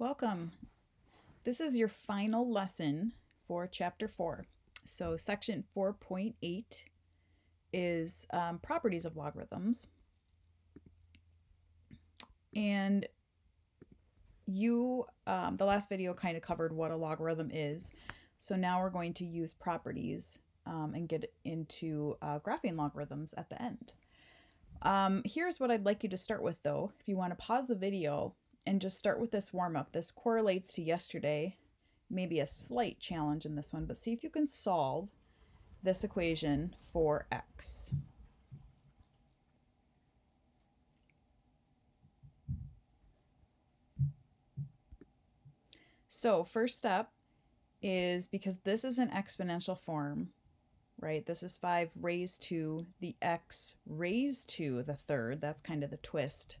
Welcome. This is your final lesson for Chapter 4. So Section 4.8 is properties of logarithms. And the last video kind of covered what a logarithm is. So now we're going to use properties and get into graphing logarithms at the end. Here's what I'd like you to start with though. If you want to pause the video and just start with this warm-up. This correlates to yesterday, maybe a slight challenge in this one, but see if you can solve this equation for x. So first step is, because this is an exponential form, right? This is 5 raised to the x raised to the third. That's kind of the twist.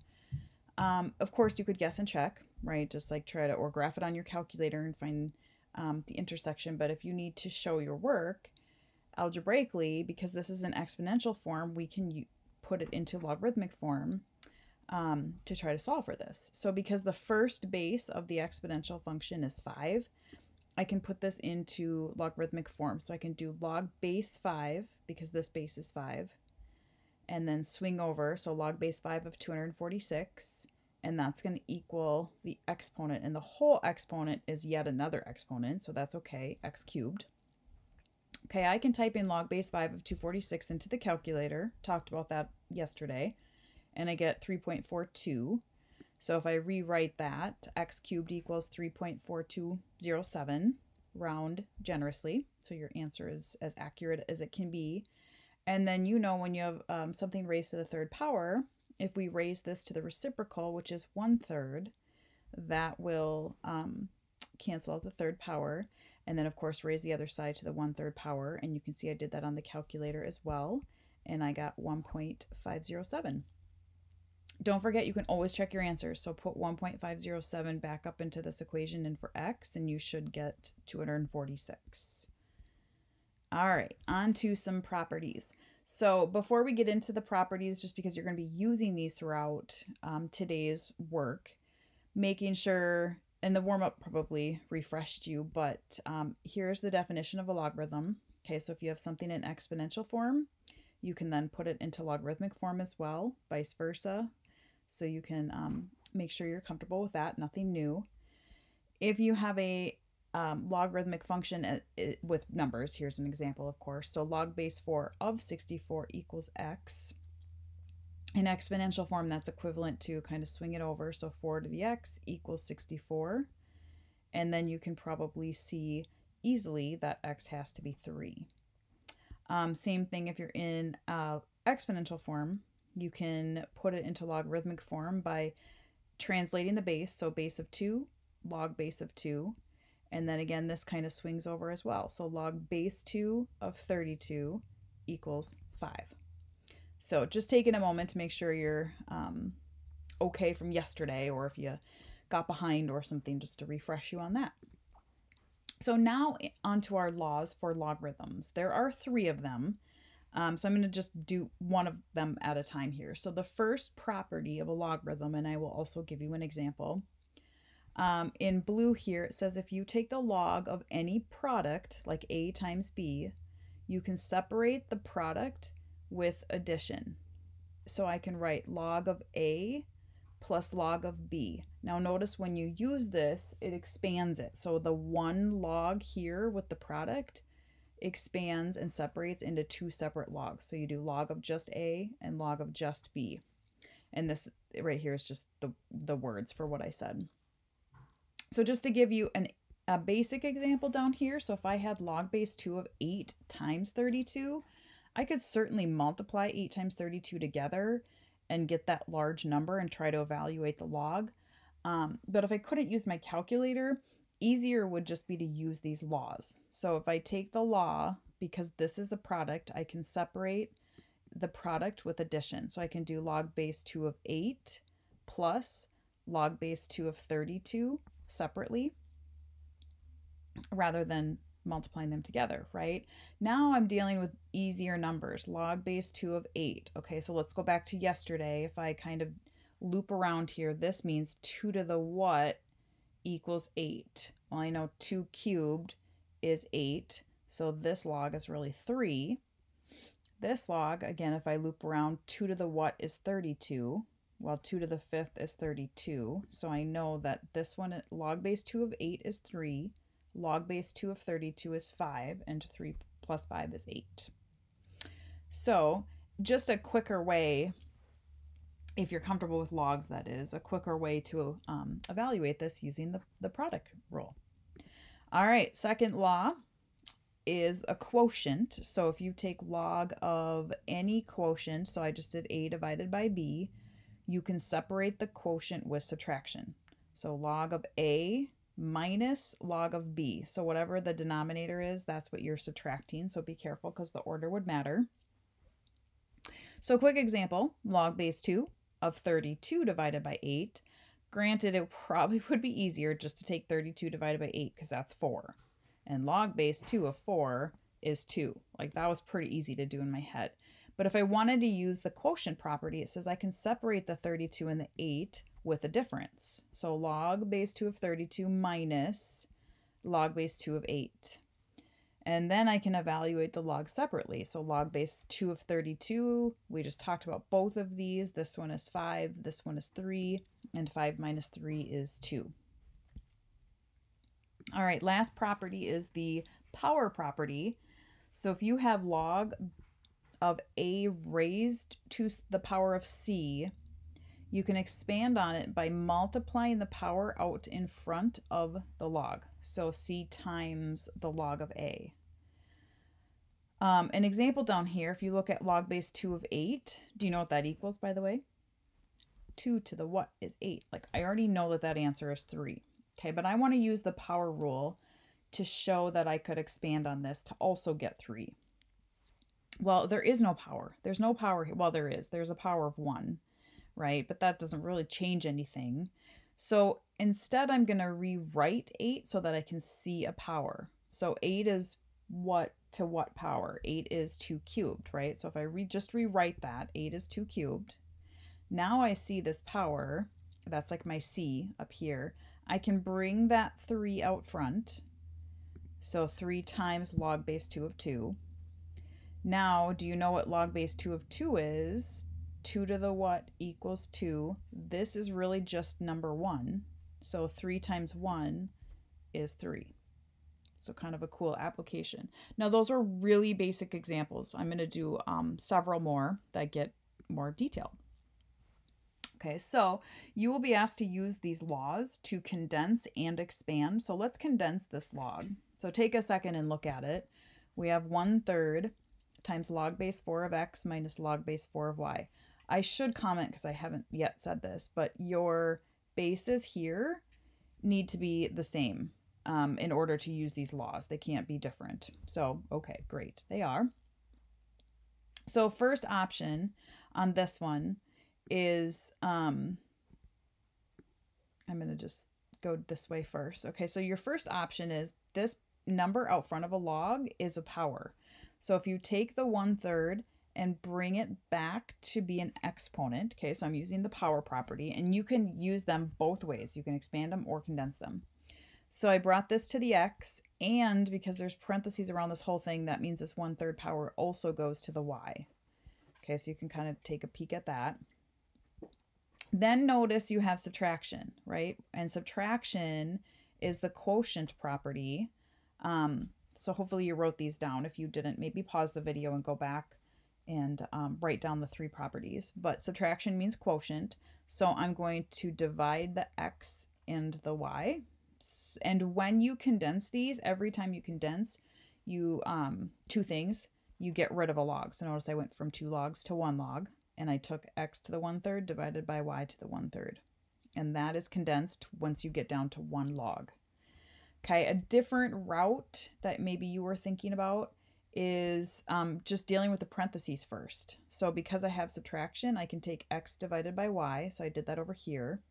Of course, you could guess and check, right? Just like try to, or graph it on your calculator and find the intersection. But if you need to show your work algebraically, because this is an exponential form, we can put it into logarithmic form to try to solve for this. So because the first base of the exponential function is 5, I can put this into logarithmic form. So I can do log base 5, because this base is 5, and then swing over, so log base 5 of 246, and that's going to equal the exponent, and the whole exponent is yet another exponent, so that's okay, x cubed. Okay, I can type in log base 5 of 246 into the calculator, talked about that yesterday, and I get 3.42. So if I rewrite that, x cubed equals 3.4207, round generously, so your answer is as accurate as it can be. And then when you have something raised to the third power, if we raise this to the reciprocal, which is 1/3, that will cancel out the third power. And then, of course, raise the other side to the 1/3 power. And you can see I did that on the calculator as well. And I got 1.507. Don't forget, you can always check your answers. So put 1.507 back up into this equation and for x, and you should get 246. All right, on to some properties. So before we get into the properties, just because you're going to be using these throughout today's work, making sure, and the warm-up probably refreshed you, but here's the definition of a logarithm. Okay, so if you have something in exponential form, you can then put it into logarithmic form as well, vice versa. So you can make sure you're comfortable with that, nothing new. If you have a logarithmic function with numbers, here's an example, of course. So log base 4 of 64 equals x. In exponential form, that's equivalent to kind of swing it over. So 4 to the x equals 64. And then you can probably see easily that x has to be 3. Same thing if you're in exponential form. You can put it into logarithmic form by translating the base. So base of 2, log base of 2. And then again, this kind of swings over as well. So log base 2 of 32 equals 5. So just taking a moment to make sure you're okay from yesterday, or if you got behind or something, just to refresh you on that. So now onto our laws for logarithms. There are 3 of them. So I'm going to just do one of them at a time here. So the first property of a logarithm, and I will also give you an example. In blue here, it says if you take the log of any product, like A times B, you can separate the product with addition. So I can write log of A plus log of B. Now notice when you use this, it expands it. So the one log here with the product expands and separates into 2 separate logs. So you do log of just A and log of just B. And this right here is just the words for what I said. So just to give you a basic example down here, so if I had log base 2 of 8 times 32, I could certainly multiply 8 times 32 together and get that large number and try to evaluate the log. But if I couldn't use my calculator, easier would just be to use these laws. So if I take the law, because this is a product, I can separate the product with addition. So I can do log base 2 of 8 plus log base 2 of 32 separately, rather than multiplying them together, right? Now I'm dealing with easier numbers. Log base 2 of 8. Okay, so let's go back to yesterday. If I kind of loop around here, this means 2 to the what equals 8. Well, I know 2 cubed is 8, so this log is really 3. This log, again, if I loop around, 2 to the what is 32. Well, 2 to the 5th is 32. So I know that this one, log base 2 of 8 is 3. Log base 2 of 32 is 5. And 3 plus 5 is 8. So just a quicker way, if you're comfortable with logs, that is, a quicker way to evaluate this using the product rule. All right, second law is a quotient. So if you take log of any quotient, so I just did a divided by b, you can separate the quotient with subtraction. So log of a minus log of b. So whatever the denominator is, that's what you're subtracting. So be careful because the order would matter. So quick example, log base 2 of 32 divided by 8. Granted, it probably would be easier just to take 32 divided by 8 because that's 4. And log base 2 of 4 is 2. Like, that was pretty easy to do in my head. But if I wanted to use the quotient property, it says I can separate the 32 and the 8 with a difference. So log base 2 of 32 minus log base 2 of 8. And then I can evaluate the logs separately. So log base 2 of 32, we just talked about both of these. This one is 5, this one is 3, and 5 minus 3 is 2. All right, last property is the power property. So if you have log of a raised to the power of c, you can expand on it by multiplying the power out in front of the log. So c times the log of a. An example down here, if you look at log base 2 of 8, do you know what that equals, by the way? 2 to the what is 8? Like, I already know that that answer is 3. Okay, but I want to use the power rule to show that I could expand on this to also get 3. Well, there is no power. There's no power here. Well, there is. There's a power of 1, right? But that doesn't really change anything. So instead, I'm going to rewrite 8 so that I can see a power. So 8 is what to what power? 8 is 2 cubed, right? So if I just rewrite that, 8 is 2 cubed. Now I see this power. That's like my c up here. I can bring that 3 out front. So 3 times log base 2 of 2. Now, do you know what log base 2 of 2 is? 2 to the what equals 2. This is really just number 1. So 3 times 1 is 3. So kind of a cool application. Now, those are really basic examples. I'm going to do several more that get more detailed. Okay, so you will be asked to use these laws to condense and expand. So let's condense this log. So take a second and look at it. We have 1/3 times log base 4 of x minus log base 4 of y. I should comment because I haven't yet said this, but your bases here need to be the same in order to use these laws. They can't be different. So, okay, great. They are. So first option on this one is, I'm going to just go this way first. Okay, so your first option is this number out front of a log is a power. So if you take the 1/3 and bring it back to be an exponent, okay, so I'm using the power property, and you can use them both ways. You can expand them or condense them. So I brought this to the x, and because there's parentheses around this whole thing, that means this 1/3 power also goes to the y. Okay, so you can kind of take a peek at that. Then notice you have subtraction, right? And subtraction is the quotient property. So hopefully you wrote these down. If you didn't, maybe pause the video and go back and write down the 3 properties. But subtraction means quotient. So I'm going to divide the x and the y. And when you condense these, every time you condense, you 2 things, you get rid of a log. So notice I went from 2 logs to 1 log, and I took x to the 1/3 divided by y to the 1/3. And that is condensed once you get down to 1 log. Okay, a different route that maybe you were thinking about is just dealing with the parentheses first. So because I have subtraction, I can take x divided by y. So I did that over here.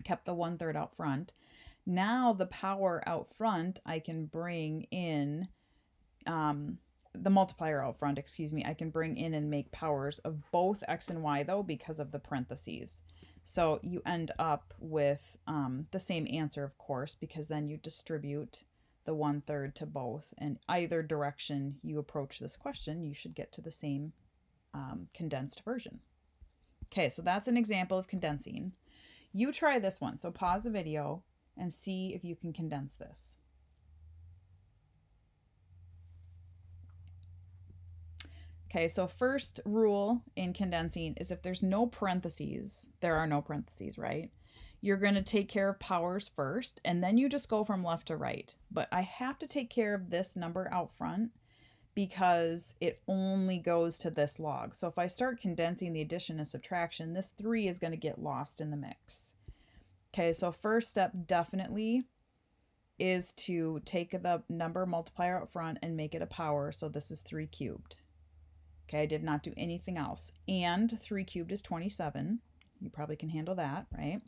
Kept the 1/3 out front. Now the power out front, I can bring in the multiplier out front, excuse me. I can bring in and make powers of both x and y though because of the parentheses. So you end up with the same answer, of course, because then you distribute the 1/3 to both. And either direction you approach this question, you should get to the same condensed version. Okay, so that's an example of condensing. You try this one. So pause the video and see if you can condense this. Okay, so first rule in condensing is if there's no parentheses, there are no parentheses, right? You're going to take care of powers first, and then you just go from left to right. But I have to take care of this number out front because it only goes to this log. So if I start condensing the addition and subtraction, this 3 is going to get lost in the mix. Okay, so first step definitely is to take the number multiplier out front and make it a power. So this is 3 cubed. Okay, I did not do anything else. And 3 cubed is 27. You probably can handle that, right?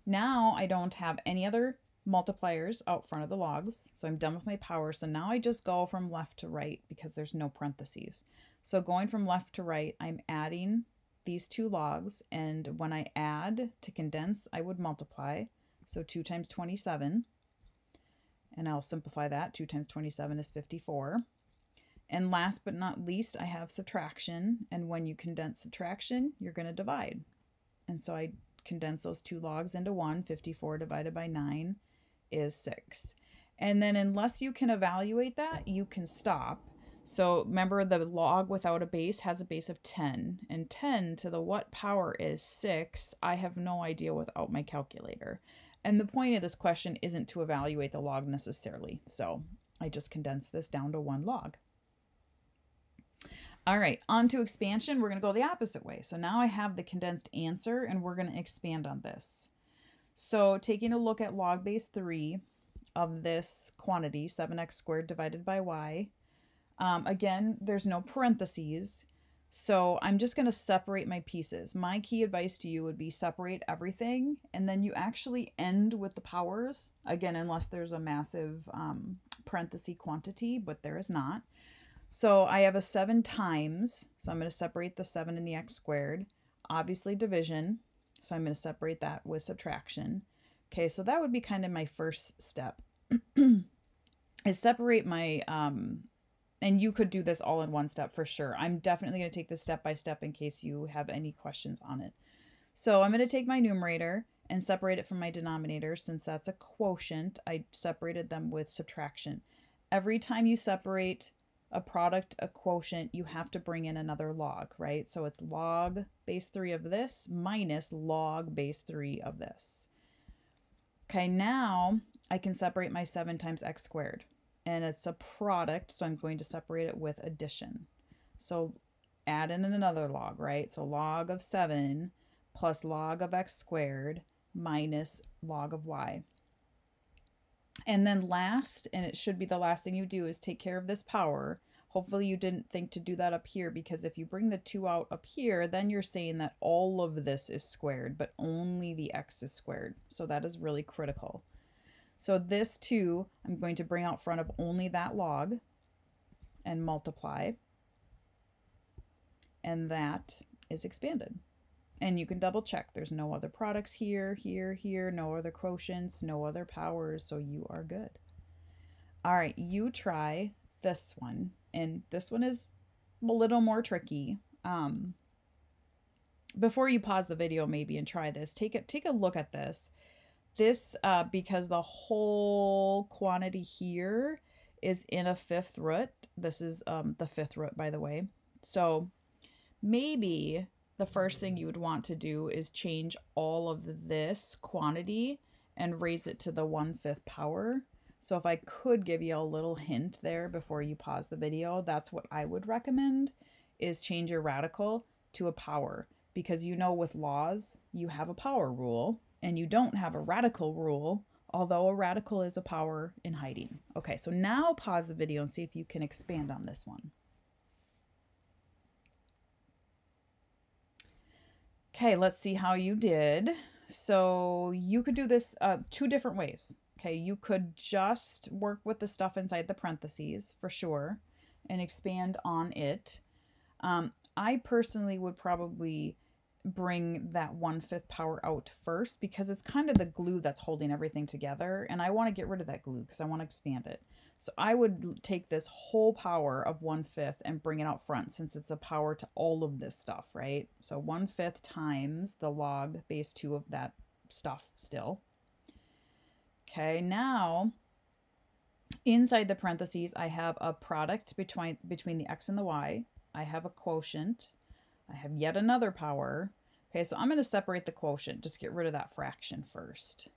Now I don't have any other multipliers out front of the logs, so I'm done with my power. So now I just go from left to right because there's no parentheses. So going from left to right, I'm adding these 2 logs, and when I add to condense, I would multiply. So 2 times 27, and I'll simplify that. 2 times 27 is 54. And last but not least, I have subtraction, and when you condense subtraction, you're going to divide. And so I condense those 2 logs into 1. 54 divided by 9 is 6. And then unless you can evaluate that, you can stop. So remember, the log without a base has a base of 10, and 10 to the what power is 6. I have no idea without my calculator. And the point of this question isn't to evaluate the log necessarily. So I just condense this down to 1 log. All right, on to expansion. We're going to go the opposite way. So now I have the condensed answer, and we're going to expand on this. So taking a look at log base 3 of this quantity, 7x squared divided by y. Again, there's no parentheses, so I'm just going to separate my pieces. My key advice to you would be separate everything, and then you actually end with the powers. Again, unless there's a massive parenthesis quantity, but there is not. So I have a 7 times, so I'm going to separate the 7 and the x squared. Obviously division, so I'm going to separate that with subtraction. Okay, so that would be kind of my first step, is separate my, and you could do this all in one step for sure. I'm definitely going to take this step by step in case you have any questions on it. So I'm going to take my numerator and separate it from my denominator. Since that's a quotient, I separated them with subtraction. Every time you separate a product, a quotient, you have to bring in another log, right? So it's log base 3 of this minus log base 3 of this. Okay, now I can separate my 7 times x squared, and it's a product, so I'm going to separate it with addition. So add in another log, right? So log of 7 plus log of x squared minus log of y. And then last, and it should be the last thing you do, is take care of this power. Hopefully you didn't think to do that up here, because if you bring the 2 out up here, then you're saying that all of this is squared, but only the x is squared. So that is really critical. So this 2, I'm going to bring out front of only that log and multiply. And that is expanded. And you can double check. There's no other products here, here, no other quotients, no other powers, so you are good. All right, you try this one. And this one is a little more tricky. Before you pause the video maybe and try this, take a look at this. This, because the whole quantity here is in a 5th root. This is the 5th root, by the way. So maybe the first thing you would want to do is change all of this quantity and raise it to the 1/5 power. So if I could give you a little hint there before you pause the video, that's what I would recommend, is change your radical to a power. Because you know with laws, you have a power rule, and you don't have a radical rule, although a radical is a power in hiding. Okay, so now pause the video and see if you can expand on this one. Okay, let's see how you did. So you could do this 2 different ways. Okay, you could just work with the stuff inside the parentheses for sure and expand on it. I personally would probably bring that 1/5 power out first because it's kind of the glue that's holding everything together. And I want to get rid of that glue because I want to expand it. So I would take this whole power of 1/5 and bring it out front since it's a power to all of this stuff, right? So 1/5 times the log base 2 of that stuff still. Okay, now inside the parentheses, I have a product between the x and the y. I have a quotient. I have yet another power. Okay, so I'm going to separate the quotient. Just get rid of that fraction first.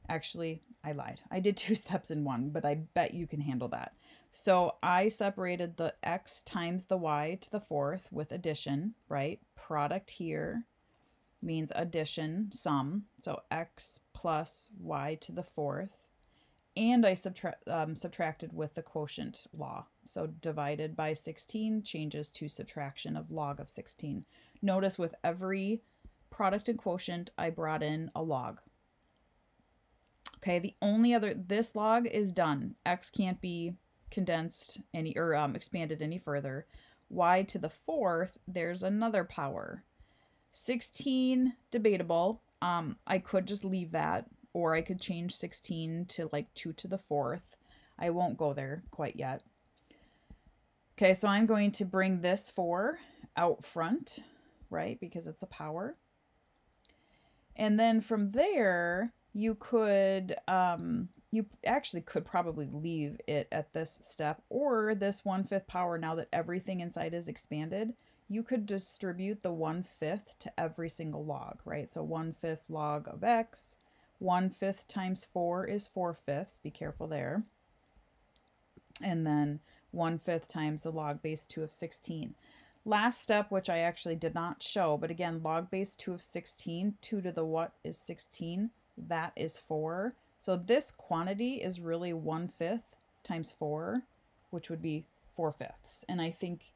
Actually, I lied. I did 2 steps in one, but I bet you can handle that. So I separated the x times the y to the 4th with addition, right? Product here means addition, sum. So x plus y to the 4th. And I subtracted with the quotient law. So divided by 16 changes to subtraction of log of 16. Notice with every product and quotient, I brought in a log. Okay, the only other, this log is done. X can't be condensed any or expanded any further. Y to the 4th, there's another power. 16, debatable. I could just leave that, or I could change 16 to like 2 to the 4th. I won't go there quite yet. Okay, so I'm going to bring this 4 out front, right, because it's a power. And then from there, you could, you actually could probably leave it at this step, or this 1/5 power, now that everything inside is expanded, you could distribute the 1/5 to every single log, right? So 1/5 log of x, 1/5 times 4 is 4/5, be careful there. And then 1/5 times the log base 2 of 16. Last step, which I actually did not show, but again, log base 2 of 16, 2 to the what is 16, that is 4. So this quantity is really 1/5 times 4, which would be 4/5. And I think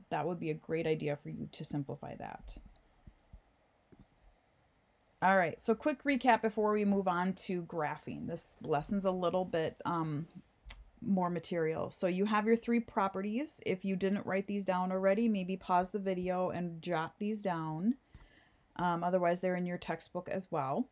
that would be a great idea for you to simplify that. All right, so quick recap before we move on to graphing. This lesson's a little bit more material. So you have your 3 properties. If you didn't write these down already, maybe pause the video and jot these down. Otherwise, they're in your textbook as well.